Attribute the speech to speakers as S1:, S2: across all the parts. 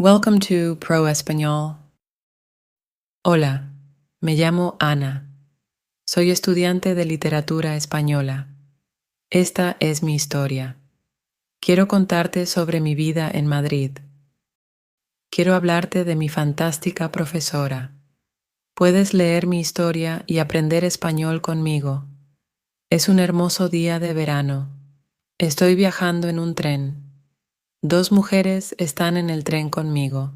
S1: Welcome to Pro Español. Hola, me llamo Ana. Soy estudiante de literatura española. Esta es mi historia. Quiero contarte sobre mi vida en Madrid. Quiero hablarte de mi fantástica profesora. Puedes leer mi historia y aprender español conmigo. Es un hermoso día de verano. Estoy viajando en un tren. Dos mujeres están en el tren conmigo.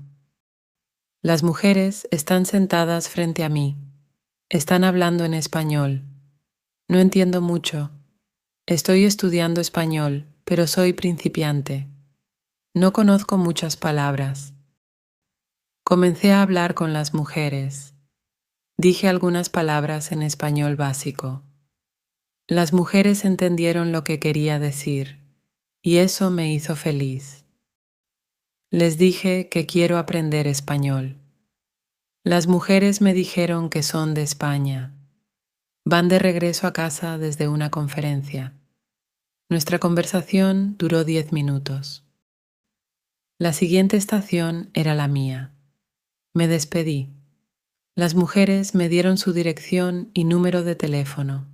S1: Las mujeres están sentadas frente a mí. Están hablando en español. No entiendo mucho. Estoy estudiando español, pero soy principiante. No conozco muchas palabras. Comencé a hablar con las mujeres. Dije algunas palabras en español básico. Las mujeres entendieron lo que quería decir, y eso me hizo feliz. Les dije que quiero aprender español. Las mujeres me dijeron que son de España. Van de regreso a casa desde una conferencia. Nuestra conversación duró 10 minutos. La siguiente estación era la mía. Me despedí. Las mujeres me dieron su dirección y número de teléfono.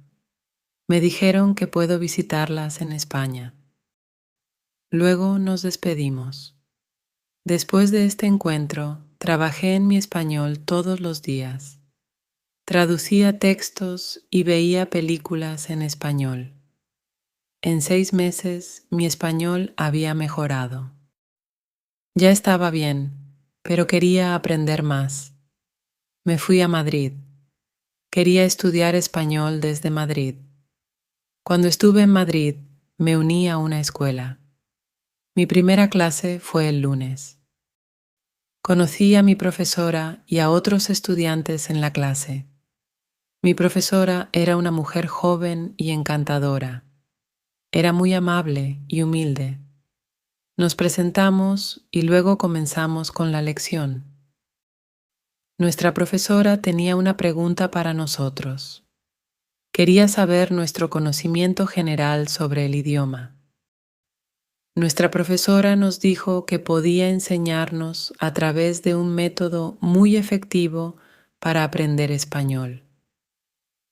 S1: Me dijeron que puedo visitarlas en España. Luego nos despedimos. Después de este encuentro, trabajé en mi español todos los días. Traducía textos y veía películas en español. En 6 meses mi español había mejorado. Ya estaba bien, pero quería aprender más. Me fui a Madrid. Quería estudiar español desde Madrid. Cuando estuve en Madrid, me uní a una escuela. Mi primera clase fue el lunes. Conocí a mi profesora y a otros estudiantes en la clase. Mi profesora era una mujer joven y encantadora. Era muy amable y humilde. Nos presentamos y luego comenzamos con la lección. Nuestra profesora tenía una pregunta para nosotros. Quería saber nuestro conocimiento general sobre el idioma. Nuestra profesora nos dijo que podía enseñarnos a través de un método muy efectivo para aprender español.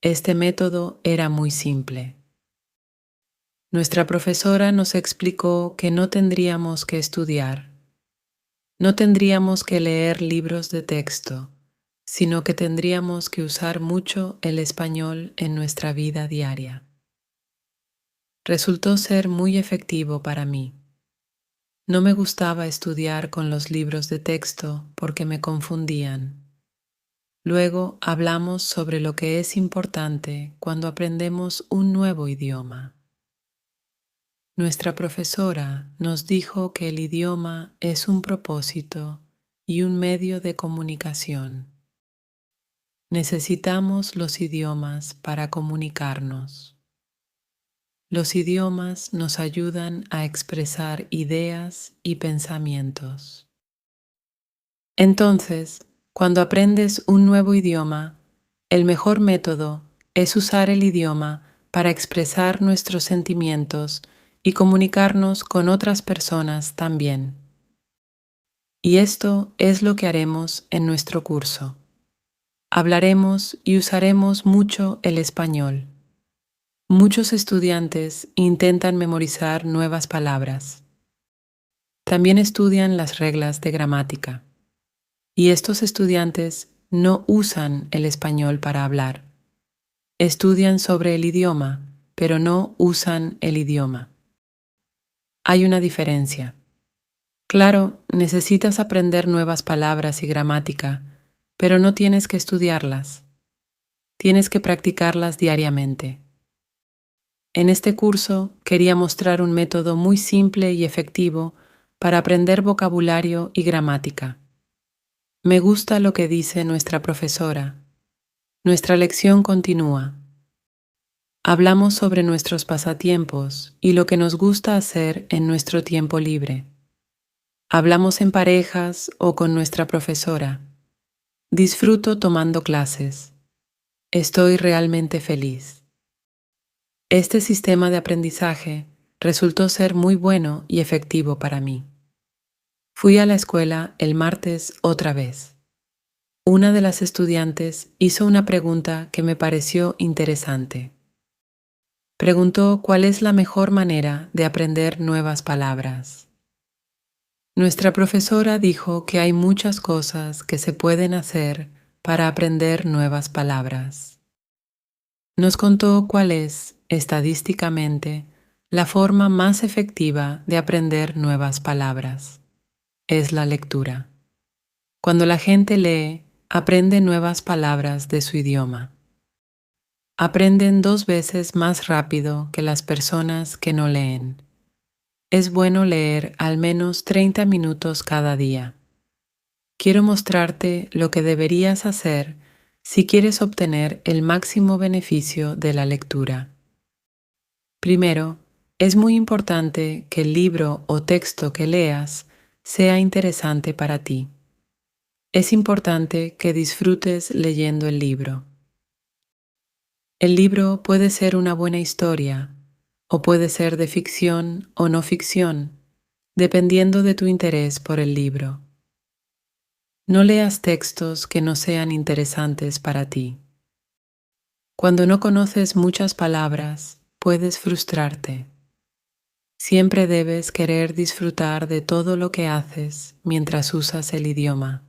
S1: Este método era muy simple. Nuestra profesora nos explicó que no tendríamos que estudiar, no tendríamos que leer libros de texto, sino que tendríamos que usar mucho el español en nuestra vida diaria. Resultó ser muy efectivo para mí. No me gustaba estudiar con los libros de texto porque me confundían. Luego hablamos sobre lo que es importante cuando aprendemos un nuevo idioma. Nuestra profesora nos dijo que el idioma es un propósito y un medio de comunicación. Necesitamos los idiomas para comunicarnos. Los idiomas nos ayudan a expresar ideas y pensamientos. Entonces, cuando aprendes un nuevo idioma, el mejor método es usar el idioma para expresar nuestros sentimientos y comunicarnos con otras personas también. Y esto es lo que haremos en nuestro curso. Hablaremos y usaremos mucho el español. Muchos estudiantes intentan memorizar nuevas palabras. También estudian las reglas de gramática. Y estos estudiantes no usan el español para hablar. Estudian sobre el idioma, pero no usan el idioma. Hay una diferencia. Claro, necesitas aprender nuevas palabras y gramática, pero no tienes que estudiarlas. Tienes que practicarlas diariamente. En este curso quería mostrar un método muy simple y efectivo para aprender vocabulario y gramática. Me gusta lo que dice nuestra profesora. Nuestra lección continúa. Hablamos sobre nuestros pasatiempos y lo que nos gusta hacer en nuestro tiempo libre. Hablamos en parejas o con nuestra profesora. Disfruto tomando clases. Estoy realmente feliz. Este sistema de aprendizaje resultó ser muy bueno y efectivo para mí. Fui a la escuela el martes otra vez. Una de las estudiantes hizo una pregunta que me pareció interesante. Preguntó cuál es la mejor manera de aprender nuevas palabras. Nuestra profesora dijo que hay muchas cosas que se pueden hacer para aprender nuevas palabras. Nos contó cuál es, estadísticamente, la forma más efectiva de aprender nuevas palabras. Es la lectura. Cuando la gente lee, aprende nuevas palabras de su idioma. Aprenden 2 veces más rápido que las personas que no leen. Es bueno leer al menos 30 minutos cada día. Quiero mostrarte lo que deberías hacer si quieres obtener el máximo beneficio de la lectura. Primero, es muy importante que el libro o texto que leas sea interesante para ti. Es importante que disfrutes leyendo el libro. El libro puede ser una buena historia, o puede ser de ficción o no ficción, dependiendo de tu interés por el libro. No leas textos que no sean interesantes para ti. Cuando no conoces muchas palabras, puedes frustrarte. Siempre debes querer disfrutar de todo lo que haces mientras usas el idioma.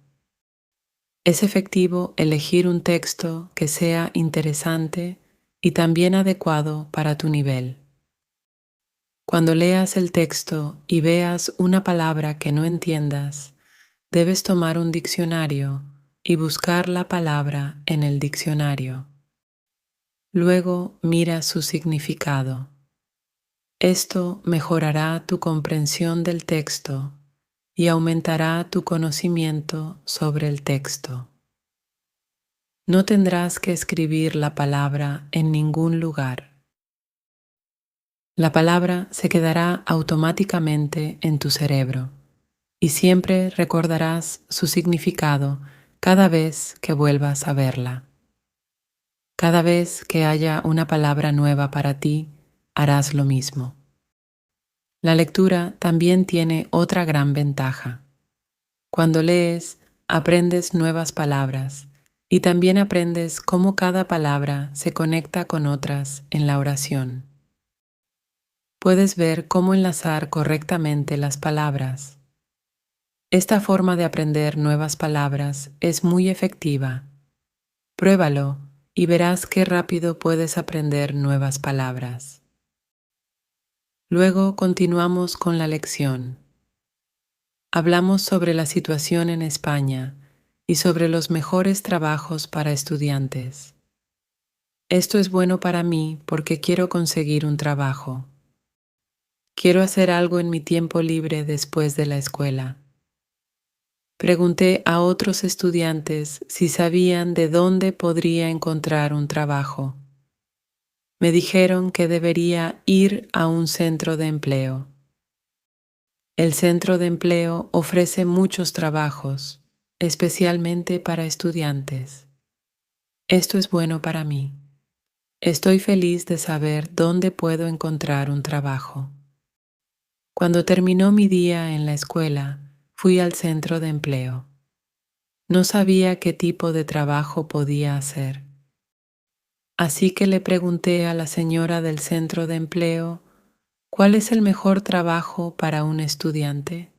S1: Es efectivo elegir un texto que sea interesante y también adecuado para tu nivel. Cuando leas el texto y veas una palabra que no entiendas, debes tomar un diccionario y buscar la palabra en el diccionario. Luego mira su significado. Esto mejorará tu comprensión del texto y aumentará tu conocimiento sobre el texto. No tendrás que escribir la palabra en ningún lugar. La palabra se quedará automáticamente en tu cerebro y siempre recordarás su significado cada vez que vuelvas a verla. Cada vez que haya una palabra nueva para ti, harás lo mismo. La lectura también tiene otra gran ventaja. Cuando lees, aprendes nuevas palabras y también aprendes cómo cada palabra se conecta con otras en la oración. Puedes ver cómo enlazar correctamente las palabras. Esta forma de aprender nuevas palabras es muy efectiva. Pruébalo y verás qué rápido puedes aprender nuevas palabras. Luego continuamos con la lección. Hablamos sobre la situación en España y sobre los mejores trabajos para estudiantes. Esto es bueno para mí porque quiero conseguir un trabajo. Quiero hacer algo en mi tiempo libre después de la escuela. Pregunté a otros estudiantes si sabían de dónde podría encontrar un trabajo. Me dijeron que debería ir a un centro de empleo. El centro de empleo ofrece muchos trabajos, especialmente para estudiantes. Esto es bueno para mí. Estoy feliz de saber dónde puedo encontrar un trabajo. Cuando terminó mi día en la escuela, fui al centro de empleo. No sabía qué tipo de trabajo podía hacer. Así que le pregunté a la señora del centro de empleo, ¿cuál es el mejor trabajo para un estudiante?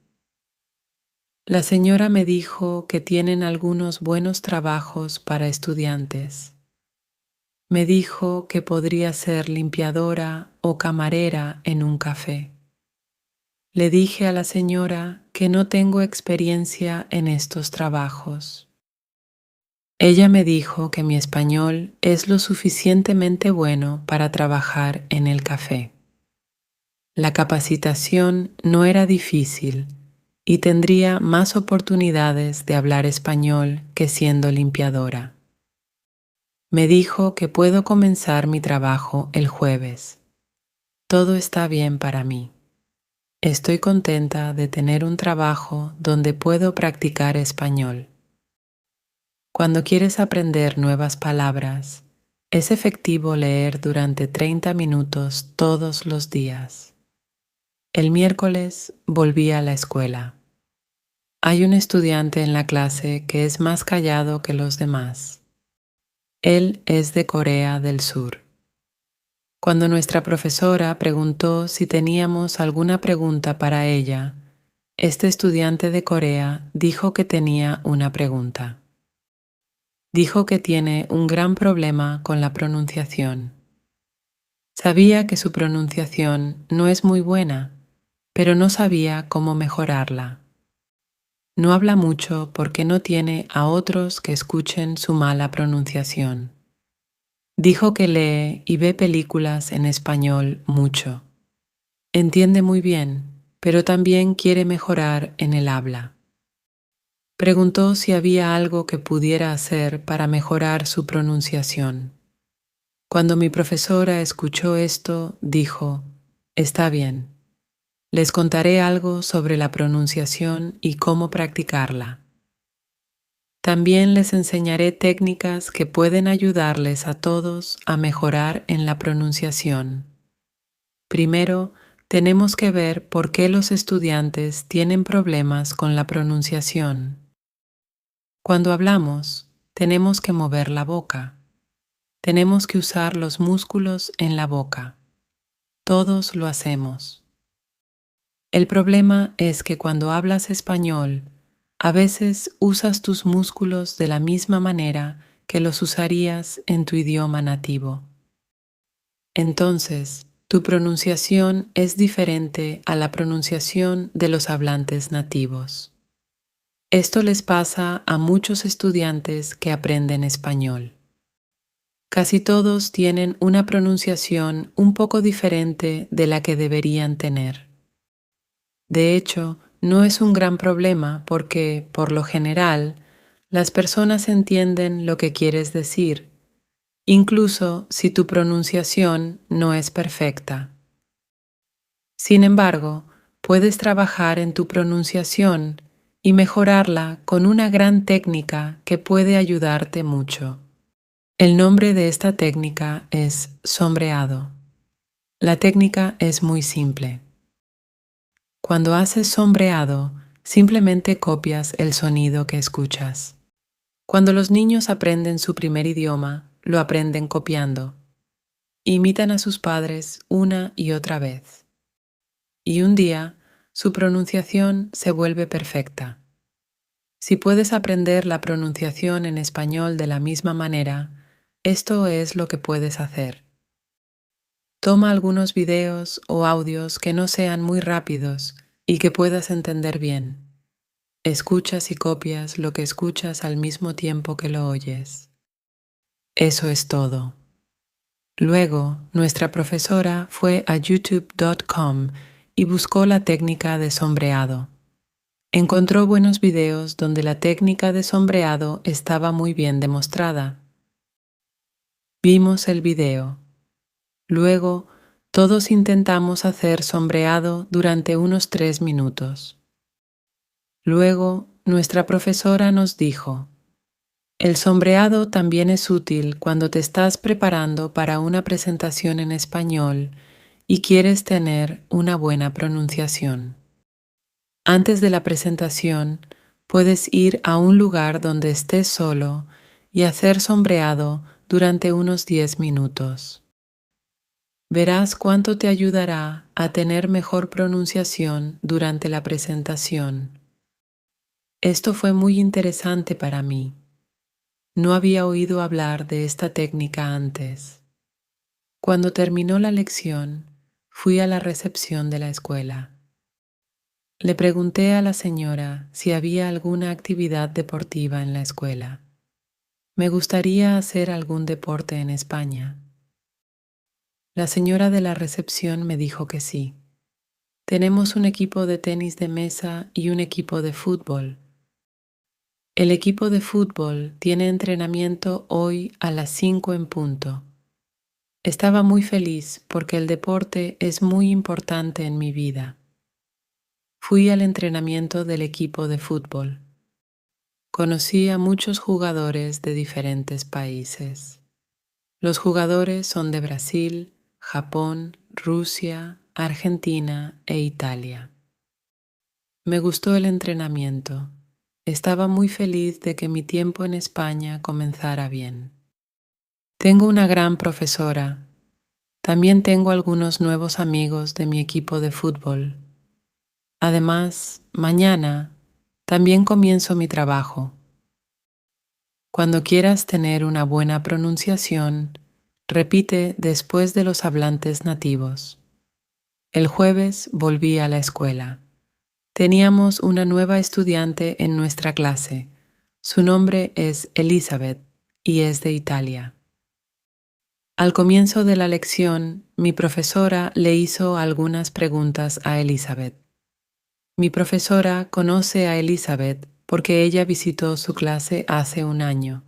S1: La señora me dijo que tienen algunos buenos trabajos para estudiantes. Me dijo que podría ser limpiadora o camarera en un café. Le dije a la señora que no tengo experiencia en estos trabajos. Ella me dijo que mi español es lo suficientemente bueno para trabajar en el café. La capacitación no era difícil y tendría más oportunidades de hablar español que siendo limpiadora. Me dijo que puedo comenzar mi trabajo el jueves. Todo está bien para mí. Estoy contenta de tener un trabajo donde puedo practicar español. Cuando quieres aprender nuevas palabras, es efectivo leer durante 30 minutos todos los días. El miércoles volví a la escuela. Hay un estudiante en la clase que es más callado que los demás. Él es de Corea del Sur. Cuando nuestra profesora preguntó si teníamos alguna pregunta para ella, este estudiante de Corea dijo que tenía una pregunta. Dijo que tiene un gran problema con la pronunciación. Sabía que su pronunciación no es muy buena, pero no sabía cómo mejorarla. No habla mucho porque no tiene a otros que escuchen su mala pronunciación. Dijo que lee y ve películas en español mucho. Entiende muy bien, pero también quiere mejorar en el habla. Preguntó si había algo que pudiera hacer para mejorar su pronunciación. Cuando mi profesora escuchó esto, dijo: «Está bien, les contaré algo sobre la pronunciación y cómo practicarla. También les enseñaré técnicas que pueden ayudarles a todos a mejorar en la pronunciación. Primero, tenemos que ver por qué los estudiantes tienen problemas con la pronunciación. Cuando hablamos, tenemos que mover la boca. Tenemos que usar los músculos en la boca. Todos lo hacemos. El problema es que cuando hablas español, a veces usas tus músculos de la misma manera que los usarías en tu idioma nativo. Entonces, tu pronunciación es diferente a la pronunciación de los hablantes nativos. Esto les pasa a muchos estudiantes que aprenden español. Casi todos tienen una pronunciación un poco diferente de la que deberían tener. De hecho, no es un gran problema porque, por lo general, las personas entienden lo que quieres decir, incluso si tu pronunciación no es perfecta. Sin embargo, puedes trabajar en tu pronunciación y mejorarla con una gran técnica que puede ayudarte mucho. El nombre de esta técnica es sombreado. La técnica es muy simple. Cuando haces sombreado, simplemente copias el sonido que escuchas. Cuando los niños aprenden su primer idioma, lo aprenden copiando. Imitan a sus padres una y otra vez. Y un día, su pronunciación se vuelve perfecta. Si puedes aprender la pronunciación en español de la misma manera, esto es lo que puedes hacer. Toma algunos videos o audios que no sean muy rápidos y que puedas entender bien. Escuchas y copias lo que escuchas al mismo tiempo que lo oyes. Eso es todo. Luego, nuestra profesora fue a youtube.com y buscó la técnica de sombreado. Encontró buenos videos donde la técnica de sombreado estaba muy bien demostrada. Vimos el video. Luego, todos intentamos hacer sombreado durante unos 3 minutos. Luego, nuestra profesora nos dijo: el sombreado también es útil cuando te estás preparando para una presentación en español y quieres tener una buena pronunciación. Antes de la presentación, puedes ir a un lugar donde estés solo y hacer sombreado durante unos 10 minutos. Verás cuánto te ayudará a tener mejor pronunciación durante la presentación. Esto fue muy interesante para mí. No había oído hablar de esta técnica antes. Cuando terminó la lección, fui a la recepción de la escuela. Le pregunté a la señora si había alguna actividad deportiva en la escuela. Me gustaría hacer algún deporte en España. La señora de la recepción me dijo que sí. Tenemos un equipo de tenis de mesa y un equipo de fútbol. El equipo de fútbol tiene entrenamiento hoy a las 5 en punto. Estaba muy feliz porque el deporte es muy importante en mi vida. Fui al entrenamiento del equipo de fútbol. Conocí a muchos jugadores de diferentes países. Los jugadores son de Brasil, Japón, Rusia, Argentina e Italia. Me gustó el entrenamiento. Estaba muy feliz de que mi tiempo en España comenzara bien. Tengo una gran profesora. También tengo algunos nuevos amigos de mi equipo de fútbol. Además, mañana también comienzo mi trabajo. Cuando quieras tener una buena pronunciación, repite después de los hablantes nativos. El jueves volví a la escuela. Teníamos una nueva estudiante en nuestra clase. Su nombre es Elizabeth y es de Italia. Al comienzo de la lección, mi profesora le hizo algunas preguntas a Elizabeth. Mi profesora conoce a Elizabeth porque ella visitó su clase hace un año.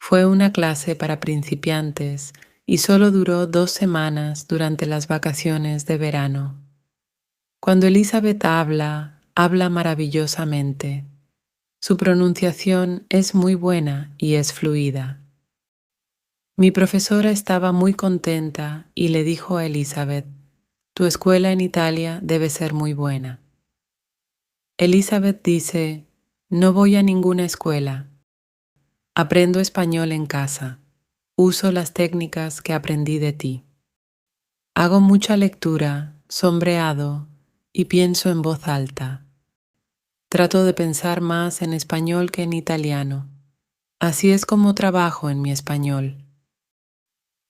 S1: Fue una clase para principiantes y solo duró 2 semanas durante las vacaciones de verano. Cuando Elizabeth habla maravillosamente. Su pronunciación es muy buena y es fluida. Mi profesora estaba muy contenta y le dijo a Elizabeth, «Tu escuela en Italia debe ser muy buena». Elizabeth dice, «No voy a ninguna escuela. Aprendo español en casa. Uso las técnicas que aprendí de ti. Hago mucha lectura, sombreado y pienso en voz alta. Trato de pensar más en español que en italiano. Así es como trabajo en mi español.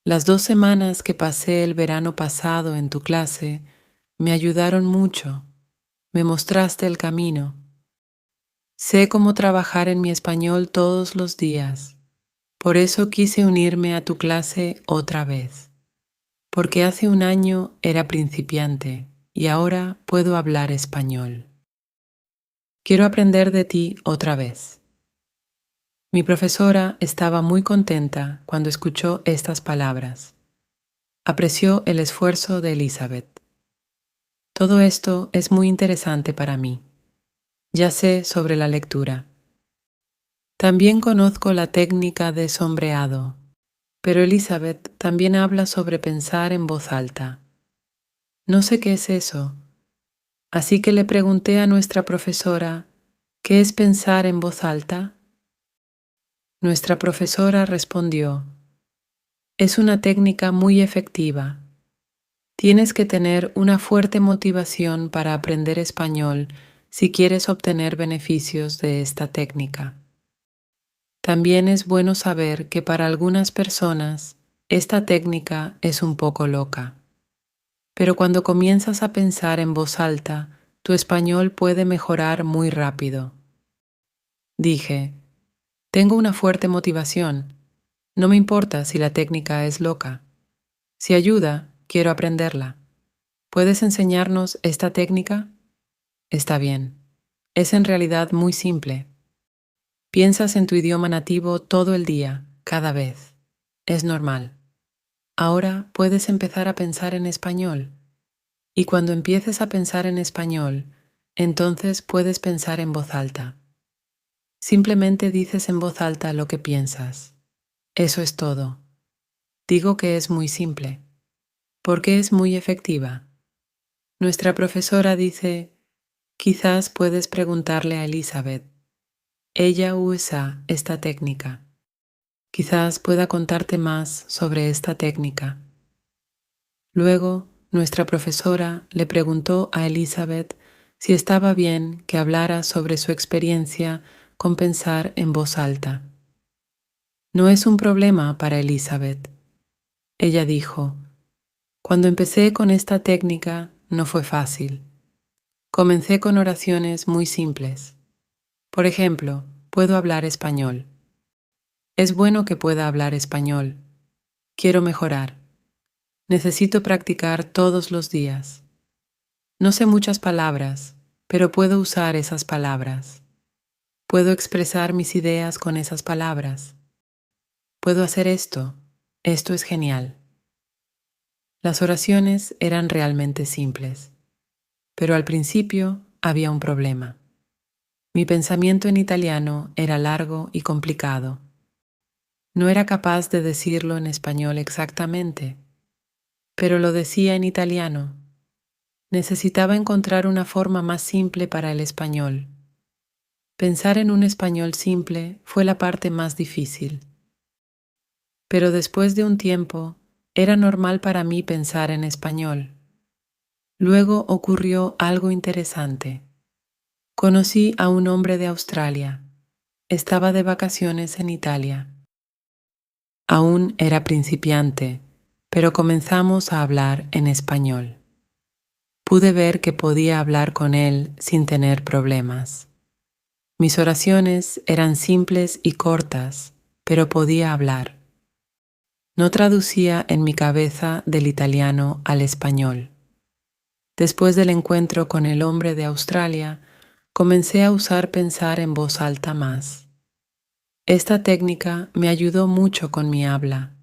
S1: Las 2 semanas que pasé el verano pasado en tu clase me ayudaron mucho. Me mostraste el camino. Sé cómo trabajar en mi español todos los días. Por eso quise unirme a tu clase otra vez. Porque hace un año era principiante y ahora puedo hablar español. Quiero aprender de ti otra vez. Mi profesora estaba muy contenta cuando escuchó estas palabras. Apreció el esfuerzo de Elizabeth. Todo esto es muy interesante para mí. Ya sé sobre la lectura. También conozco la técnica de sombreado, pero Elizabeth también habla sobre pensar en voz alta. No sé qué es eso, así que le pregunté a nuestra profesora, ¿qué es pensar en voz alta? Nuestra profesora respondió, es una técnica muy efectiva. Tienes que tener una fuerte motivación para aprender español si quieres obtener beneficios de esta técnica. También es bueno saber que para algunas personas esta técnica es un poco loca. Pero cuando comienzas a pensar en voz alta, tu español puede mejorar muy rápido. Dije, tengo una fuerte motivación. No me importa si la técnica es loca. Si ayuda, quiero aprenderla. ¿Puedes enseñarnos esta técnica? Está bien. Es en realidad muy simple. Piensas en tu idioma nativo todo el día, cada vez. Es normal. Ahora puedes empezar a pensar en español. Y cuando empieces a pensar en español, entonces puedes pensar en voz alta. Simplemente dices en voz alta lo que piensas. Eso es todo. Digo que es muy simple. ¿Por qué es muy efectiva? Nuestra profesora dice, quizás puedes preguntarle a Elizabeth. Ella usa esta técnica. Quizás pueda contarte más sobre esta técnica. Luego, nuestra profesora le preguntó a Elizabeth si estaba bien que hablara sobre su experiencia con pensar en voz alta. No es un problema para Elizabeth. Ella dijo, cuando empecé con esta técnica no fue fácil. Comencé con oraciones muy simples. Por ejemplo, puedo hablar español. Es bueno que pueda hablar español. Quiero mejorar. Necesito practicar todos los días. No sé muchas palabras, pero puedo usar esas palabras. Puedo expresar mis ideas con esas palabras. Puedo hacer esto. Esto es genial. Las oraciones eran realmente simples, pero al principio había un problema. Mi pensamiento en italiano era largo y complicado. No era capaz de decirlo en español exactamente, pero lo decía en italiano. Necesitaba encontrar una forma más simple para el español. Pensar en un español simple fue la parte más difícil. Pero después de un tiempo, era normal para mí pensar en español. Luego ocurrió algo interesante. Conocí a un hombre de Australia. Estaba de vacaciones en Italia. Aún era principiante, pero comenzamos a hablar en español. Pude ver que podía hablar con él sin tener problemas. Mis oraciones eran simples y cortas, pero podía hablar. No traducía en mi cabeza del italiano al español. Después del encuentro con el hombre de Australia, comencé a usar pensar en voz alta más. Esta técnica me ayudó mucho con mi habla.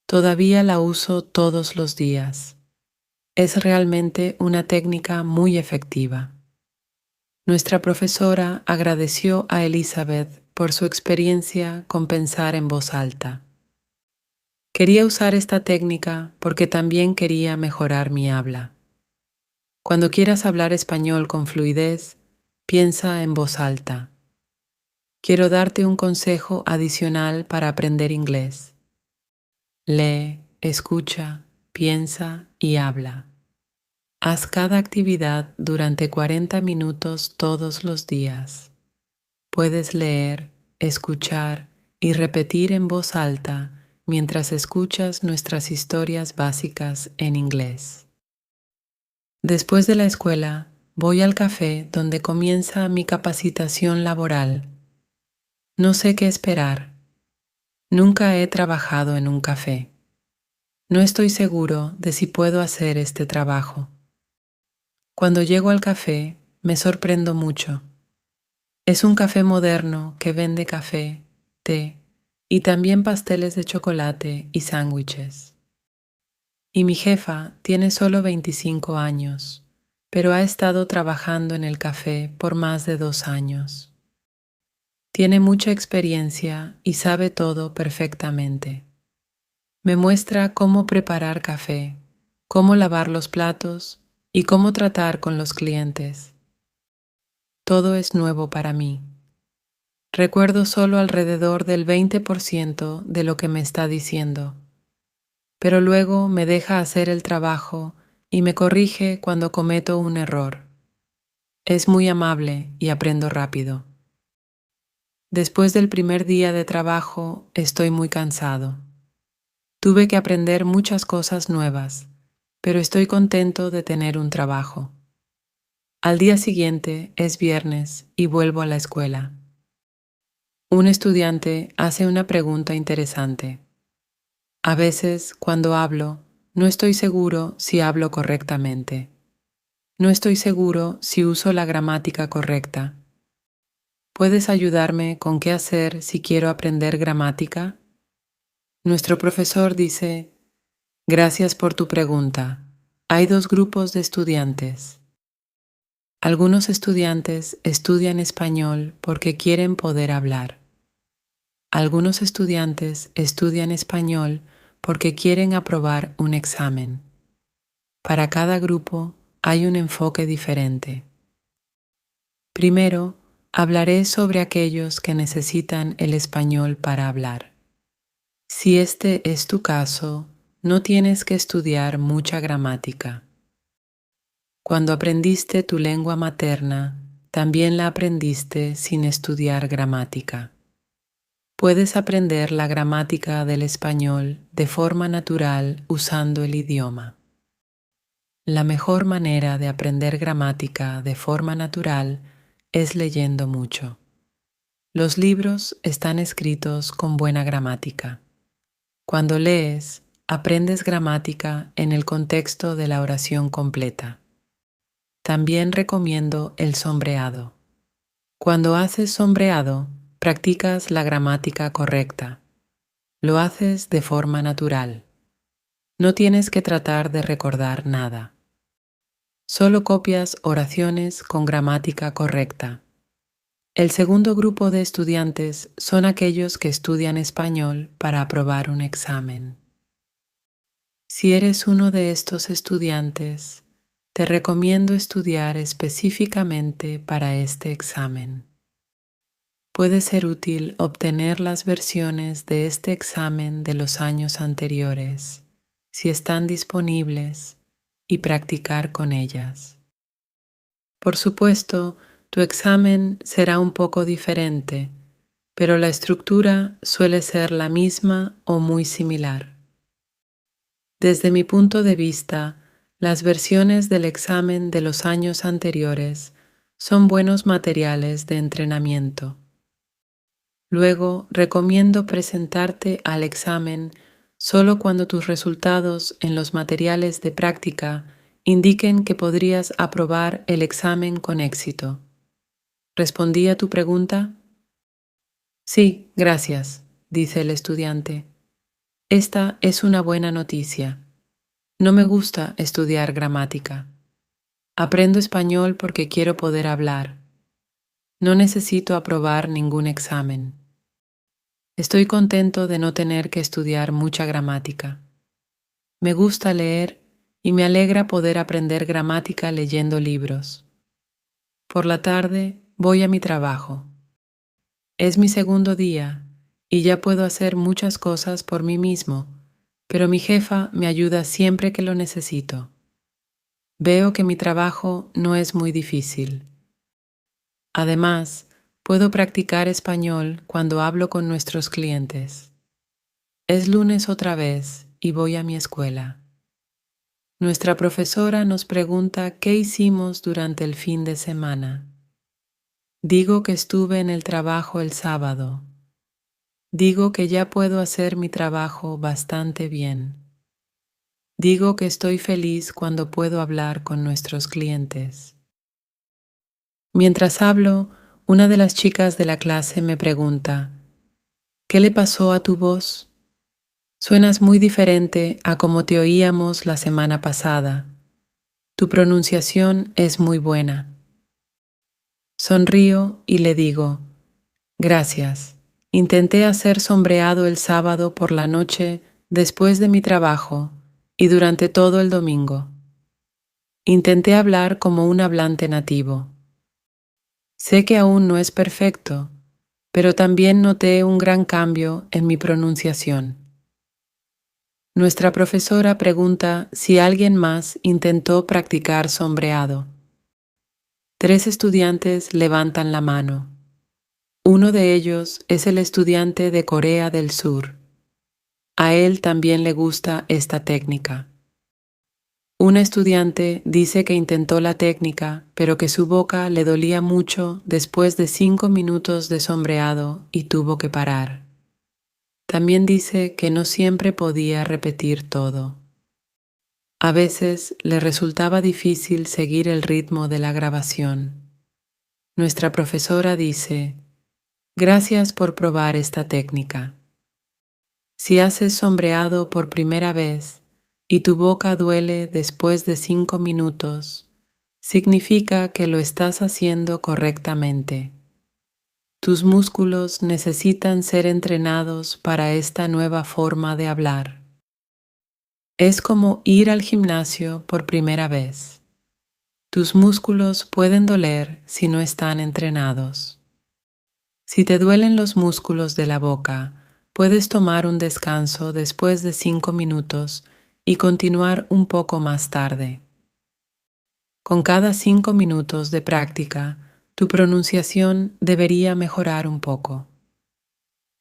S1: Todavía la uso todos los días. Es realmente una técnica muy efectiva. Nuestra profesora agradeció a Elizabeth por su experiencia con pensar en voz alta. Quería usar esta técnica porque también quería mejorar mi habla. Cuando quieras hablar español con fluidez, piensa en voz alta. Quiero darte un consejo adicional para aprender inglés. Lee, escucha, piensa y habla. Haz cada actividad durante 40 minutos todos los días. Puedes leer, escuchar y repetir en voz alta mientras escuchas nuestras historias básicas en inglés. Después de la escuela, voy al café donde comienza mi capacitación laboral. No sé qué esperar. Nunca he trabajado en un café. No estoy seguro de si puedo hacer este trabajo. Cuando llego al café, me sorprendo mucho. Es un café moderno que vende café, té y también pasteles de chocolate y sándwiches. Y mi jefa tiene solo 25 años, pero ha estado trabajando en el café por más de 2 años. Tiene mucha experiencia y sabe todo perfectamente. Me muestra cómo preparar café, cómo lavar los platos y cómo tratar con los clientes. Todo es nuevo para mí. Recuerdo solo alrededor del 20% de lo que me está diciendo, pero luego me deja hacer el trabajo y me corrige cuando cometo un error. Es muy amable y aprendo rápido. Después del primer día de trabajo, estoy muy cansado. Tuve que aprender muchas cosas nuevas, pero estoy contento de tener un trabajo. Al día siguiente es viernes y vuelvo a la escuela. Un estudiante hace una pregunta interesante. A veces, cuando hablo, no estoy seguro si hablo correctamente. No estoy seguro si uso la gramática correcta. ¿Puedes ayudarme con qué hacer si quiero aprender gramática? Nuestro profesor dice, gracias por tu pregunta. Hay 2 grupos de estudiantes. Algunos estudiantes estudian español porque quieren poder hablar. Algunos estudiantes estudian español porque quieren aprobar un examen. Para cada grupo hay un enfoque diferente. Primero, hablaré sobre aquellos que necesitan el español para hablar. Si este es tu caso, no tienes que estudiar mucha gramática. Cuando aprendiste tu lengua materna, también la aprendiste sin estudiar gramática. Puedes aprender la gramática del español de forma natural usando el idioma. La mejor manera de aprender gramática de forma natural es leyendo mucho. Los libros están escritos con buena gramática. Cuando lees, aprendes gramática en el contexto de la oración completa. También recomiendo el sombreado. Cuando haces sombreado, practicas la gramática correcta. Lo haces de forma natural. No tienes que tratar de recordar nada. Solo copias oraciones con gramática correcta. El segundo grupo de estudiantes son aquellos que estudian español para aprobar un examen. Si eres uno de estos estudiantes, te recomiendo estudiar específicamente para este examen. Puede ser útil obtener las versiones de este examen de los años anteriores, si están disponibles, y practicar con ellas. Por supuesto, tu examen será un poco diferente, pero la estructura suele ser la misma o muy similar. Desde mi punto de vista, las versiones del examen de los años anteriores son buenos materiales de entrenamiento. Luego, recomiendo presentarte al examen solo cuando tus resultados en los materiales de práctica indiquen que podrías aprobar el examen con éxito. ¿Respondí a tu pregunta? Sí, gracias, dice el estudiante. Esta es una buena noticia. No me gusta estudiar gramática. Aprendo español porque quiero poder hablar. No necesito aprobar ningún examen. Estoy contento de no tener que estudiar mucha gramática. Me gusta leer y me alegra poder aprender gramática leyendo libros. Por la tarde voy a mi trabajo. Es mi segundo día y ya puedo hacer muchas cosas por mí mismo, pero mi jefa me ayuda siempre que lo necesito. Veo que mi trabajo no es muy difícil. Además, puedo practicar español cuando hablo con nuestros clientes. Es lunes otra vez y voy a mi escuela. Nuestra profesora nos pregunta qué hicimos durante el fin de semana. Digo que estuve en el trabajo el sábado. Digo que ya puedo hacer mi trabajo bastante bien. Digo que estoy feliz cuando puedo hablar con nuestros clientes. Mientras hablo, una de las chicas de la clase me pregunta, ¿qué le pasó a tu voz? Suenas muy diferente a como te oíamos la semana pasada. Tu pronunciación es muy buena. Sonrío y le digo, gracias. Intenté hacer sombreado el sábado por la noche después de mi trabajo y durante todo el domingo. Intenté hablar como un hablante nativo. Sé que aún no es perfecto, pero también noté un gran cambio en mi pronunciación. Nuestra profesora pregunta si alguien más intentó practicar sombreado. 3 estudiantes levantan la mano. Uno de ellos es el estudiante de Corea del Sur. A él también le gusta esta técnica. Un estudiante dice que intentó la técnica, pero que su boca le dolía mucho después de 5 minutos de sombreado y tuvo que parar. También dice que no siempre podía repetir todo. A veces le resultaba difícil seguir el ritmo de la grabación. Nuestra profesora dice, gracias por probar esta técnica. Si haces sombreado por primera vez y tu boca duele después de 5 minutos, significa que lo estás haciendo correctamente. Tus músculos necesitan ser entrenados para esta nueva forma de hablar. Es como ir al gimnasio por primera vez. Tus músculos pueden doler si no están entrenados. Si te duelen los músculos de la boca, puedes tomar un descanso después de 5 minutos y continuar un poco más tarde. Con cada 5 minutos de práctica, tu pronunciación debería mejorar un poco.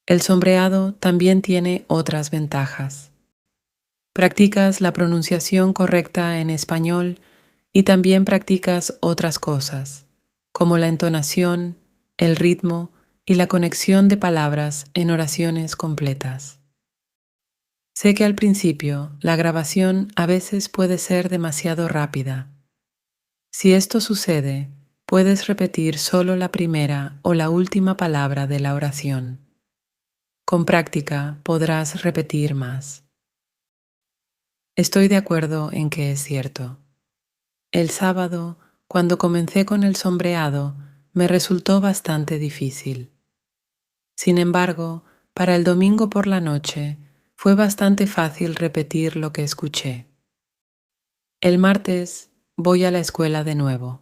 S1: El sombreado también tiene otras ventajas. Practicas la pronunciación correcta en español y también practicas otras cosas, como la entonación, el ritmo y la conexión de palabras en oraciones completas. Sé que al principio la grabación a veces puede ser demasiado rápida. Si esto sucede, puedes repetir solo la primera o la última palabra de la oración. Con práctica podrás repetir más. Estoy de acuerdo en que es cierto. El sábado, cuando comencé con el sombreado, me resultó bastante difícil. Sin embargo, para el domingo por la noche, fue bastante fácil repetir lo que escuché. El martes voy a la escuela de nuevo.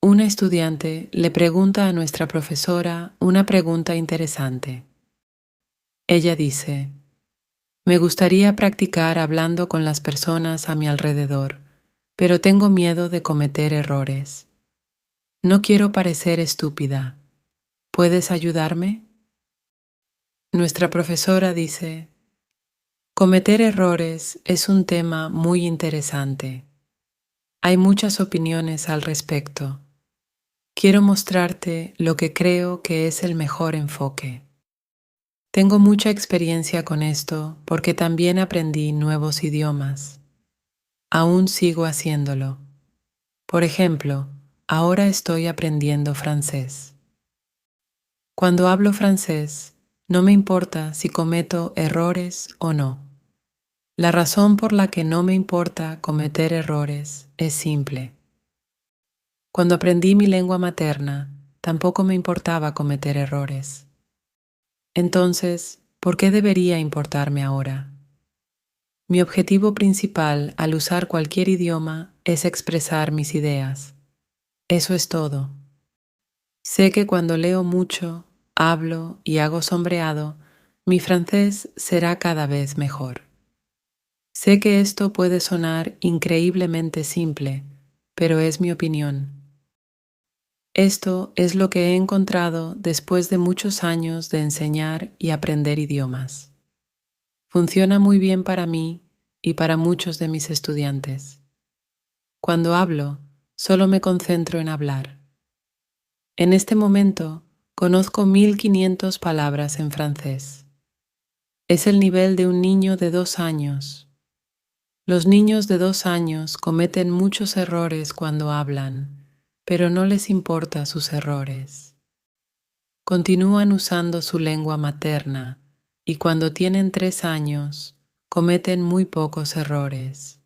S1: Una estudiante le pregunta a nuestra profesora una pregunta interesante. Ella dice, me gustaría practicar hablando con las personas a mi alrededor, pero tengo miedo de cometer errores. No quiero parecer estúpida. ¿Puedes ayudarme? Nuestra profesora dice, cometer errores es un tema muy interesante. Hay muchas opiniones al respecto. Quiero mostrarte lo que creo que es el mejor enfoque. Tengo mucha experiencia con esto porque también aprendí nuevos idiomas. Aún sigo haciéndolo. Por ejemplo, ahora estoy aprendiendo francés. Cuando hablo francés, no me importa si cometo errores o no. La razón por la que no me importa cometer errores es simple. Cuando aprendí mi lengua materna, tampoco me importaba cometer errores. Entonces, ¿por qué debería importarme ahora? Mi objetivo principal al usar cualquier idioma es expresar mis ideas. Eso es todo. Sé que cuando leo mucho, hablo y hago sombreado, mi francés será cada vez mejor. Sé que esto puede sonar increíblemente simple, pero es mi opinión. Esto es lo que he encontrado después de muchos años de enseñar y aprender idiomas. Funciona muy bien para mí y para muchos de mis estudiantes. Cuando hablo, solo me concentro en hablar. En este momento, conozco 1500 palabras en francés. Es el nivel de un niño de 2 años. Los niños de 2 años cometen muchos errores cuando hablan, pero no les importa sus errores. Continúan usando su lengua materna y cuando tienen 3 años, cometen muy pocos errores.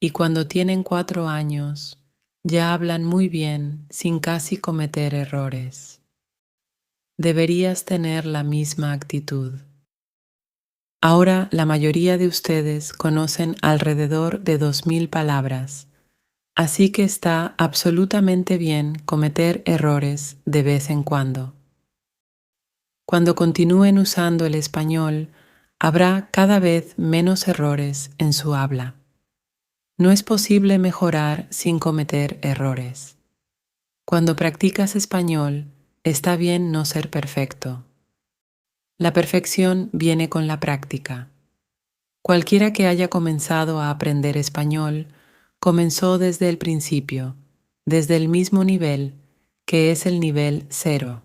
S1: Y cuando tienen 4 años, ya hablan muy bien sin casi cometer errores. Deberías tener la misma actitud. Ahora la mayoría de ustedes conocen alrededor de 2000 palabras, así que está absolutamente bien cometer errores de vez en cuando. Cuando continúen usando el español, habrá cada vez menos errores en su habla. No es posible mejorar sin cometer errores. Cuando practicas español, está bien no ser perfecto. La perfección viene con la práctica. Cualquiera que haya comenzado a aprender español, comenzó desde el principio, desde el mismo nivel, que es el nivel 0.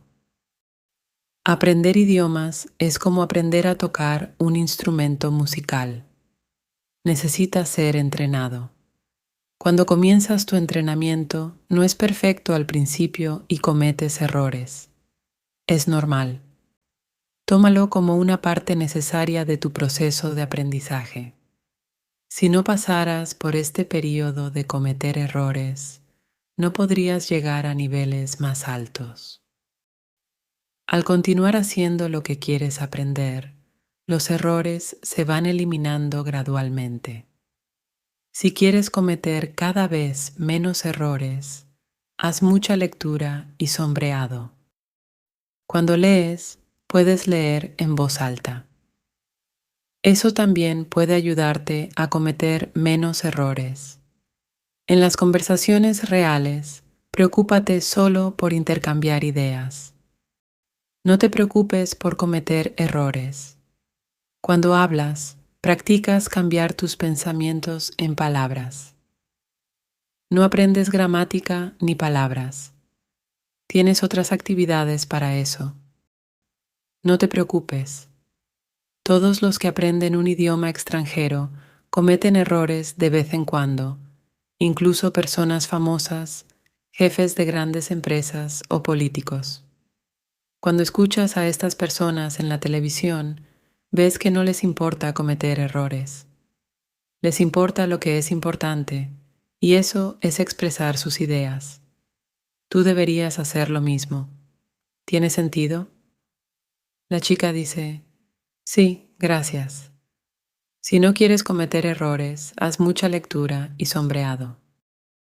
S1: Aprender idiomas es como aprender a tocar un instrumento musical. Necesita ser entrenado. Cuando comienzas tu entrenamiento, no es perfecto al principio y cometes errores. Es normal. Tómalo como una parte necesaria de tu proceso de aprendizaje. Si no pasaras por este periodo de cometer errores, no podrías llegar a niveles más altos. Al continuar haciendo lo que quieres aprender, los errores se van eliminando gradualmente. Si quieres cometer cada vez menos errores, haz mucha lectura y sombreado. Cuando lees, puedes leer en voz alta. Eso también puede ayudarte a cometer menos errores. En las conversaciones reales, preocúpate solo por intercambiar ideas. No te preocupes por cometer errores. Cuando hablas, practicas cambiar tus pensamientos en palabras. No aprendes gramática ni palabras. Tienes otras actividades para eso. No te preocupes. Todos los que aprenden un idioma extranjero cometen errores de vez en cuando, incluso personas famosas, jefes de grandes empresas o políticos. Cuando escuchas a estas personas en la televisión, ves que no les importa cometer errores. Les importa lo que es importante, y eso es expresar sus ideas. Tú deberías hacer lo mismo. ¿Tiene sentido? La chica dice, sí, gracias. Si no quieres cometer errores, haz mucha lectura y sombreado.